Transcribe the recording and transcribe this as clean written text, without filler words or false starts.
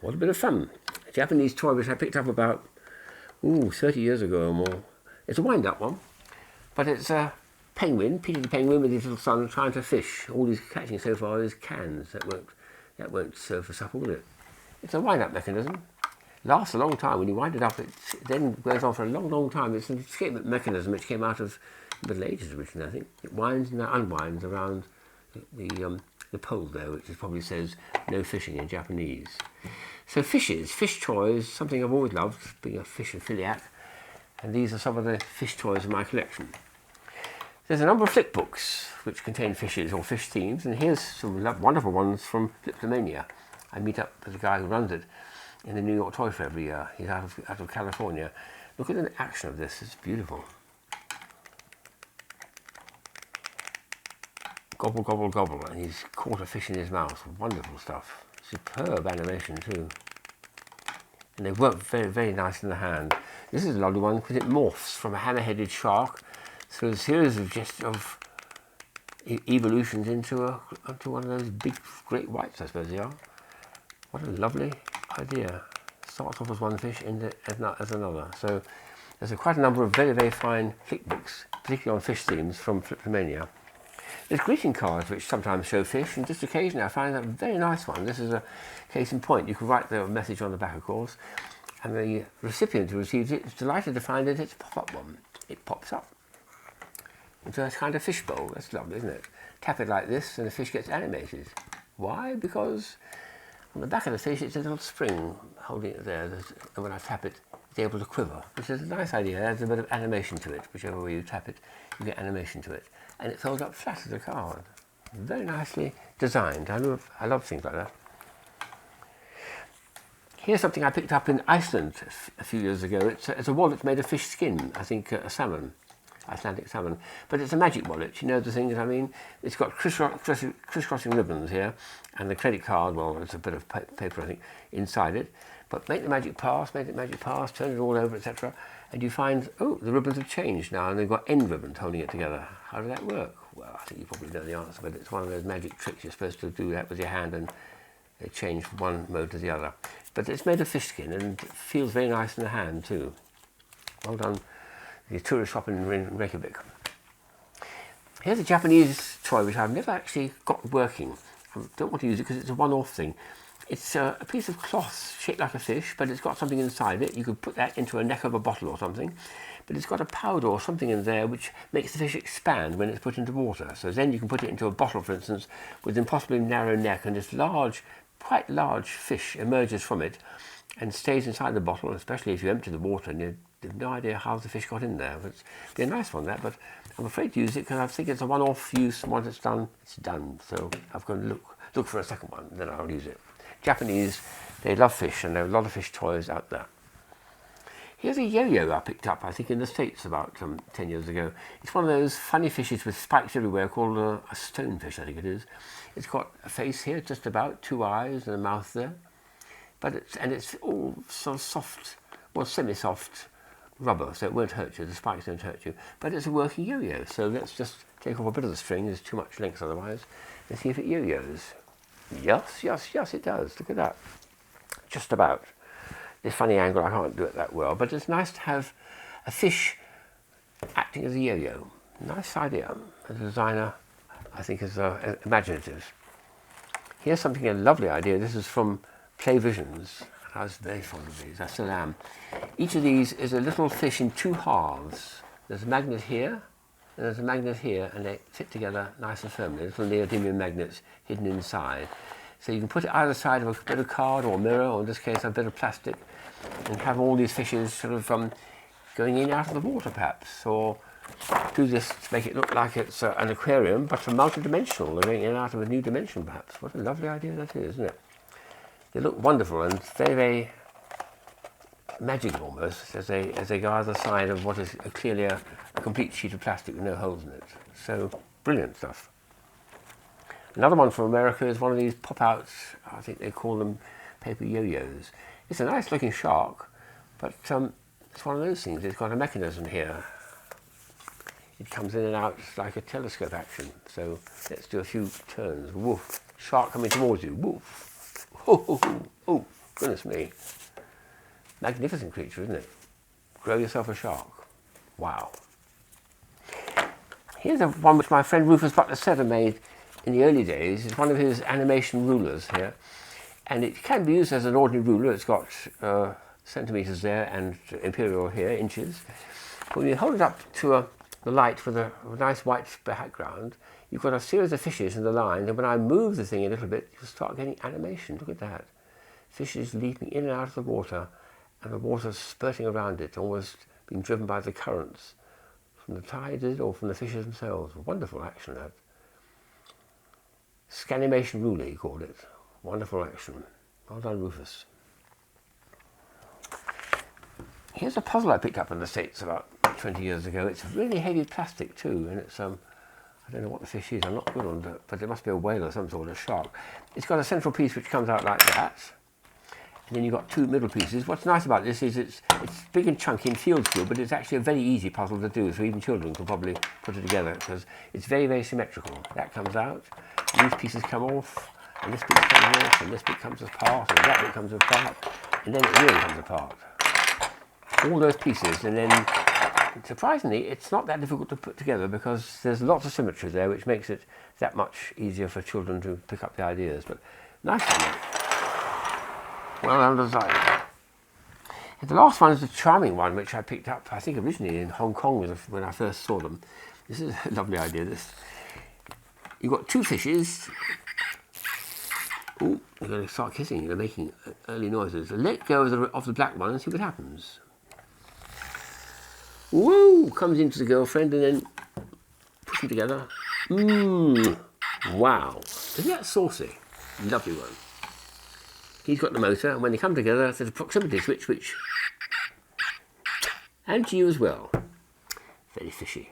What a bit of fun. A Japanese toy which I picked up about 30 years ago or more. It's a wind-up one, but it's a penguin, Peter the penguin with his little son trying to fish. All he's catching so far is cans. That won't serve for supper, will it? It's a wind-up mechanism. It lasts a long time. When you wind it up, it then goes on for a long, long time. It's an escape mechanism which came out of the Middle Ages originally, I think. It winds and unwinds around the pole there, which probably says no fishing in Japanese. So fish toys, something I've always loved, being a fish aphiliac, and these are some of the fish toys in my collection. There's a number of flip books which contain fishes or fish themes, and here's some wonderful ones from Fliptomania. I meet up with the guy who runs it in the New York Toy Fair every year. He's out of California. Look at the action of this, it's beautiful. Gobble, gobble, gobble, and he's caught a fish in his mouth. Wonderful stuff. Superb animation too. And they work very, very nice in the hand. This is a lovely one because it morphs from a hammer-headed shark through a series of evolutions into one of those big great whites, I suppose they are. What a lovely idea. Starts off as one fish, ends as another. So there's quite a number of very, very fine flick books, particularly on fish themes from Fliptomania. There's greeting cards which sometimes show fish, and just occasionally I find a very nice one. This is a case in point. You can write the message on the back, of course, and the recipient who receives it is delighted to find that it's a pop-up one. It pops up into a kind of fish bowl. That's lovely, isn't it? Tap it like this and the fish gets animated. Why? Because on the back of the fish it's a little spring holding it there, and when I tap it, it's able to quiver, which is a nice idea. It adds a bit of animation to it. Whichever way you tap it, you get animation to it. And it folds up flat as a card. Very nicely designed. I love things like that. Here's something I picked up in Iceland a few years ago. It's a wallet made of fish skin, I think a salmon, Icelandic salmon. But it's a magic wallet, you know the things I mean? It's got crisscrossing ribbons here, and the credit card, well, there's a bit of paper, I think, inside it. But make it magic pass, turn it all over, etc. And you find, oh, the ribbons have changed now, and they've got end ribbons holding it together. How does that work? Well, I think you probably know the answer, but it's one of those magic tricks. You're supposed to do that with your hand, and they change from one mode to the other. But it's made of fish skin, and it feels very nice in the hand, too. Well done, the tourist shop in Reykjavik. Here's a Japanese toy, which I've never actually got working. I don't want to use it because it's a one-off thing. It's a piece of cloth shaped like a fish, but it's got something inside it. You could put that into a neck of a bottle or something, but it's got a powder or something in there which makes the fish expand when it's put into water. So then you can put it into a bottle, for instance, with an impossibly narrow neck, and this large, quite large fish emerges from it and stays inside the bottle, especially if you empty the water and you have no idea how the fish got in there. But it'd be a nice one, that, but I'm afraid to use it because I think it's a one-off use, and once it's done, it's done. So I've got to look for a second one, then I'll use it. Japanese, they love fish, and there are a lot of fish toys out there. Here's a yo-yo I picked up, I think, in the States about 10 years ago. It's one of those funny fishes with spikes everywhere called a stonefish, I think it is. It's got a face here, just about, 2 eyes and a mouth there. But it's all sort of soft, well, semi-soft rubber, so it won't hurt you, the spikes don't hurt you. But it's a working yo-yo, so let's just take off a bit of the string, there's too much length otherwise, and see if it yo-yos. Yes, it does. Look at that. Just about. This funny angle, I can't do it that well, but it's nice to have a fish acting as a yo-yo. Nice idea. The designer, I think, is imaginative. Here's something, a lovely idea. This is from Play Visions. I was very fond of these. I still am. Each of these is a little fish in 2 halves. There's a magnet here, and there's a magnet here, and they fit together nice and firmly. Little neodymium magnets hidden inside. So you can put it either side of a bit of card or mirror, or in this case a bit of plastic, and have all these fishes sort of going in and out of the water perhaps, or do this to make it look like it's an aquarium, but multi-dimensional. They're going in and out of a new dimension perhaps. What a lovely idea that is, isn't it? They look wonderful and very, very magical almost, as they go either side of what is clearly a complete sheet of plastic with no holes in it. So brilliant stuff. Another one from America is one of these pop-outs. I think they call them paper yo-yos. It's a nice looking shark, but it's one of those things. It's got a mechanism here. It comes in and out like a telescope action. So let's do a few turns. Woof! Shark coming towards you. Woof! Ho ho ho! Oh! Goodness me. Magnificent creature, isn't it? Grow yourself a shark. Wow. Here's a one which my friend Rufus Butler Setter made in the early days. It's one of his animation rulers here. And it can be used as an ordinary ruler. It's got centimetres there and imperial here, inches. But when you hold it up to the light with a nice white background, you've got a series of fishes in the line. And when I move the thing a little bit, you'll start getting animation. Look at that. Fishes leaping in and out of the water, and the water spurting around it, almost being driven by the currents from the tide or from the fishes themselves. Wonderful action, that. Scanimation ruler, he called it. Wonderful action. Well done, Rufus. Here's a puzzle I picked up in the States about 20 years ago. It's really heavy plastic too, and it's I don't know what the fish is. I'm not good on it, but it must be a whale or some sort of shark. It's got a central piece which comes out like that. And then you've got two middle pieces. What's nice about this is it's big and chunky and feels good, but it's actually a very easy puzzle to do, so even children can probably put it together because it's very, very symmetrical. That comes out, these pieces come off, and this bit comes off, and this bit comes apart, and that bit comes apart, and then it really comes apart. All those pieces, and then surprisingly, it's not that difficult to put together because there's lots of symmetry there, which makes it that much easier for children to pick up the ideas. But nice one. Well done designed. And the last one is a charming one, which I picked up, I think, originally in Hong Kong when I first saw them. This is a lovely idea. You've got two fishes. Oh, they're going to start kissing. They're making early noises. So let go of the black one and see what happens. Whoa! Comes into the girlfriend and then push them together. Wow! Isn't that saucy? Lovely one. He's got the motor, and when they come together, there's a proximity switch, and to you as well. Very fishy.